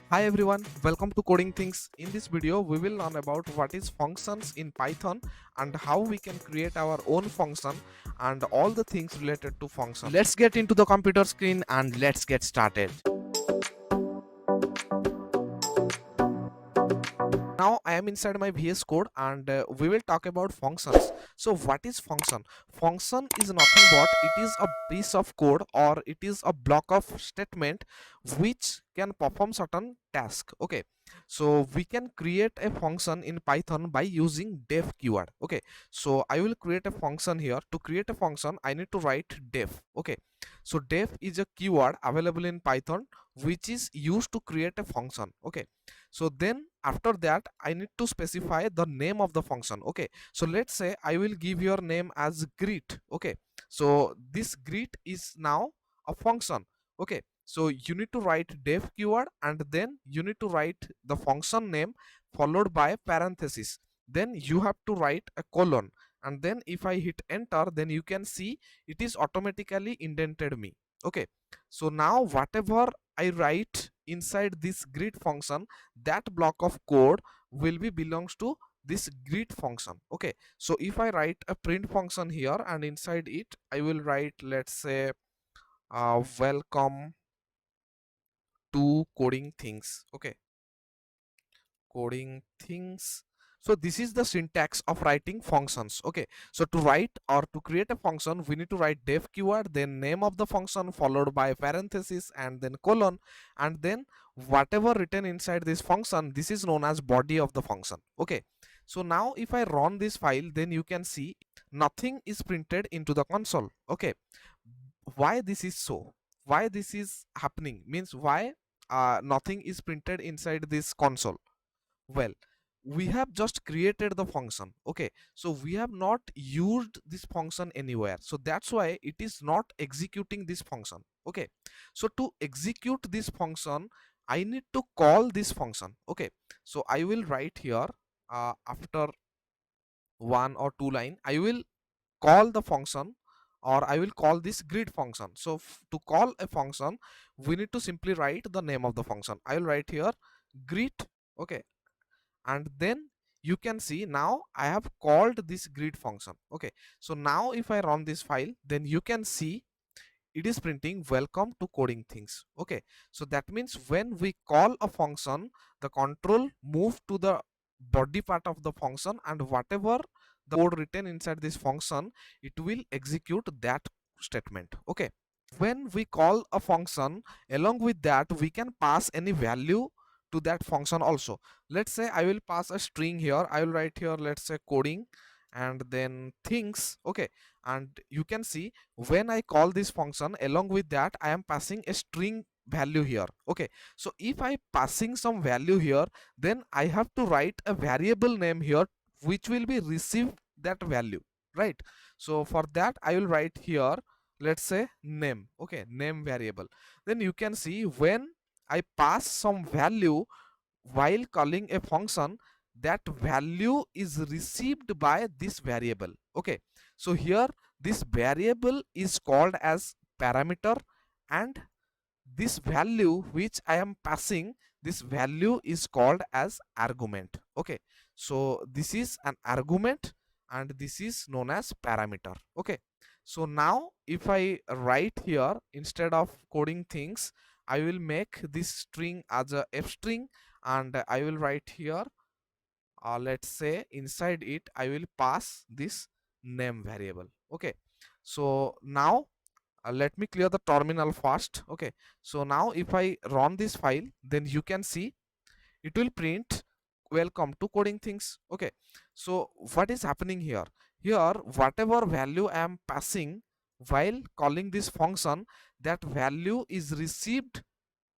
Hi everyone, welcome to Coding Things. In this video, we will learn about what is functions in Python and how we can create our own function and all the things related to function. Let's get into the computer screen and let's get started. Now I am inside my VS Code and we will talk about functions. So what is function? Function is nothing but it is a piece of code or it is a block of statement which can perform certain task. Okay, so we can create a function in Python by using def keyword. Okay, so I will create a function here. To create a function I need to write def. Okay, so def is a keyword available in Python which is used to create a function. Okay, so then after that I need to specify the name of the function. Okay, so let's say I will give your name as greet. Okay, so this greet is now a function. Okay, so you need to write def keyword and then you need to write the function name followed by parenthesis, then you have to write a colon, and then if I hit enter then you can see it is automatically indented me. Okay, so now whatever I write inside this greet function, that block of code will be belongs to this greet function. Okay, so if I write a print function here and inside it I will write, let's say, welcome to coding things. Okay, coding things. So this is the syntax of writing functions. Okay, so to write or to create a function we need to write def keyword, then name of the function followed by parenthesis and then colon, and then whatever written inside this function, this is known as body of the function. Okay, so now if I run this file then you can see nothing is printed into the console. Okay, why this is so, why this is happening, means why nothing is printed inside this console? Well, we have just created the function. Okay, so we have not used this function anywhere, so that's why it is not executing this function. Okay, so to execute this function I need to call this function. Okay, so I will write here, after one or two line I will call the function, or I will call this greet function. So to call a function we need to simply write the name of the function. I will write here greet. Okay, and then you can see now I have called this greet function. Okay, so now if I run this file then you can see it is printing welcome to coding things. Okay, so that means when we call a function the control move to the body part of the function and whatever the code written inside this function it will execute that statement. Okay, when we call a function, along with that we can pass any value to that function also. Let's say I will pass a string here. I will write here, let's say, coding and then things. Okay, and you can see when I call this function, along with that I am passing a string value here. Okay, so if I passing some value here then I have to write a variable name here which will be receive that value, right? So for that I will write here, let's say, name. Okay, name variable. Then you can see when I pass some value while calling a function, that value is received by this variable. Okay, so here this variable is called as parameter, and this value which I am passing, this value is called as argument. Okay, so this is an argument and this is known as parameter. Okay, so now if I write here, instead of coding things I will make this string as a f string, and I will write here, let's say, inside it I will pass this name variable. Okay, so now let me clear the terminal first. Okay, so now if I run this file then you can see it will print welcome to coding things. Okay, so what is happening here? Here whatever value I am passing while calling this function, that value is received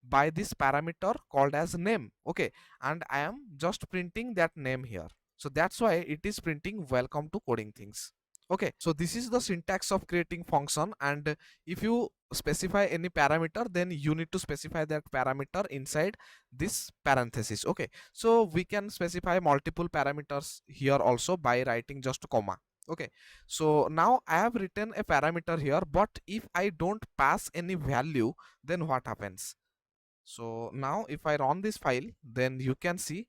by this parameter called as name. Okay, and I am just printing that name here, so that's why it is printing welcome to coding things. Okay, so this is the syntax of creating function, and if you specify any parameter then you need to specify that parameter inside this parenthesis. Okay, so we can specify multiple parameters here also by writing just comma. Okay, so now I have written a parameter here, but if I don't pass any value then what happens? So now if I run this file, then you can see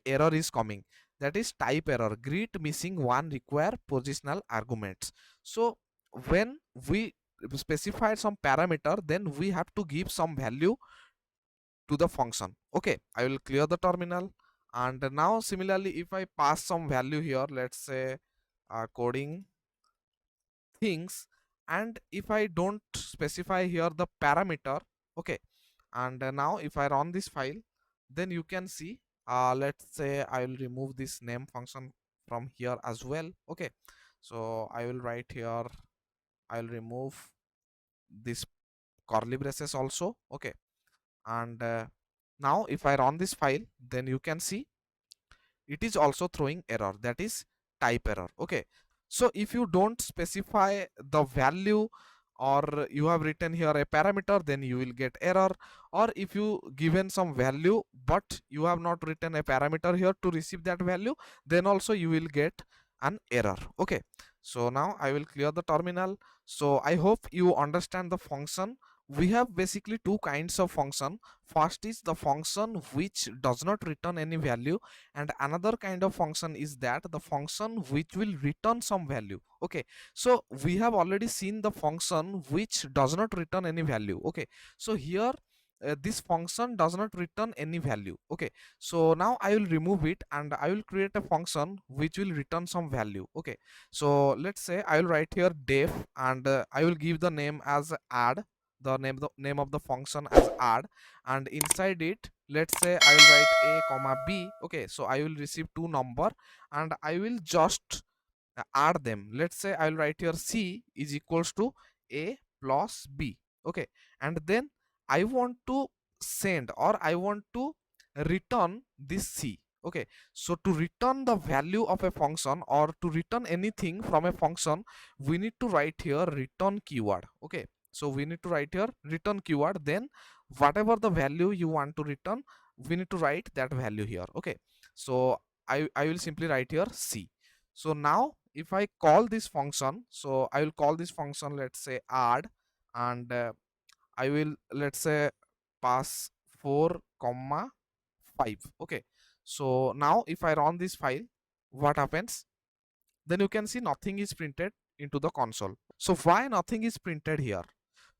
error is coming, that is type error, greet missing one require positional arguments. So when we specify some parameter, then we have to give some value to the function. Okay, I will clear the terminal. And now similarly, if I pass some value here, let's say coding things, and if I don't specify here the parameter, okay, and now if I run this file, then you can see, let's say I will remove this name function from here as well. Okay, so I will write here, I will remove this curly braces also. Okay, and now if I run this file, then you can see it is also throwing error, that is type error. Okay, so if you don't specify the value, or you have written here a parameter, then you will get error. Or if you given some value but you have not written a parameter here to receive that value, then also you will get an error. Okay, so now I will clear the terminal. So I hope you understand the function. We have basically two kinds of function. First is the function which does not return any value, and another kind of function is that the function which will return some value. Okay, so we have already seen the function which does not return any value. Okay, so here this function does not return any value. Okay, so now I will remove it and I will create a function which will return some value. Okay, so let's say I will write here def, and I will give the name as add, the name of the function as add, and inside it, let's say I will write a comma b. Okay, so I will receive two number and I will just add them. Let's say I will write here c is equals to a plus b. Okay, and then I want to send, or I want to return this c. Okay, so to return the value of a function, or to return anything from a function, we need to write here return keyword. Okay, so we need to write here return keyword, then whatever the value you want to return, we need to write that value here. Okay, so I will simply write here c. So now if I call this function, so I will call this function, let's say add, and I will, let's say, pass 4 comma 5. Okay, so now if I run this file, what happens? Then you can see nothing is printed into the console. So why nothing is printed here?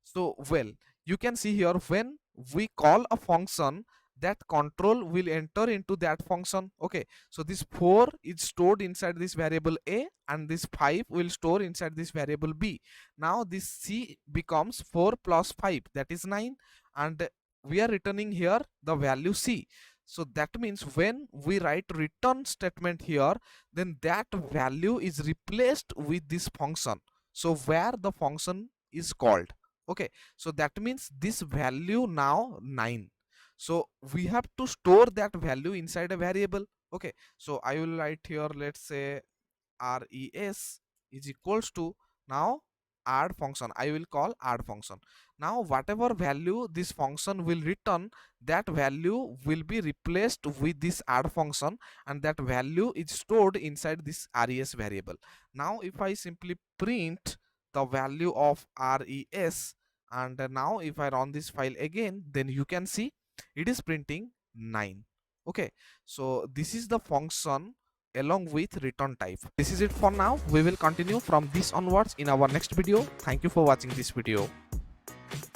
So well, you can see here, when we call a function, that control will enter into that function. Okay, so this 4 is stored inside this variable a, and this 5 will store inside this variable b. Now this c becomes 4 plus 5, that is 9, and we are returning here the value c. So that means when we write return statement here, then that value is replaced with this function, so where the function is called. Okay, so that means this value now 9, so we have to store that value inside a variable. Okay, so I will write here, let's say res is equals to, now add function, I will call add function. Now whatever value this function will return, that value will be replaced with this add function, and that value is stored inside this res variable. Now if I simply print the value of res, and now if I run this file again, then you can see it is printing 9. Okay, so this is the function along with return type. This is it for now. We will continue from this onwards in our next video. Thank you for watching this video.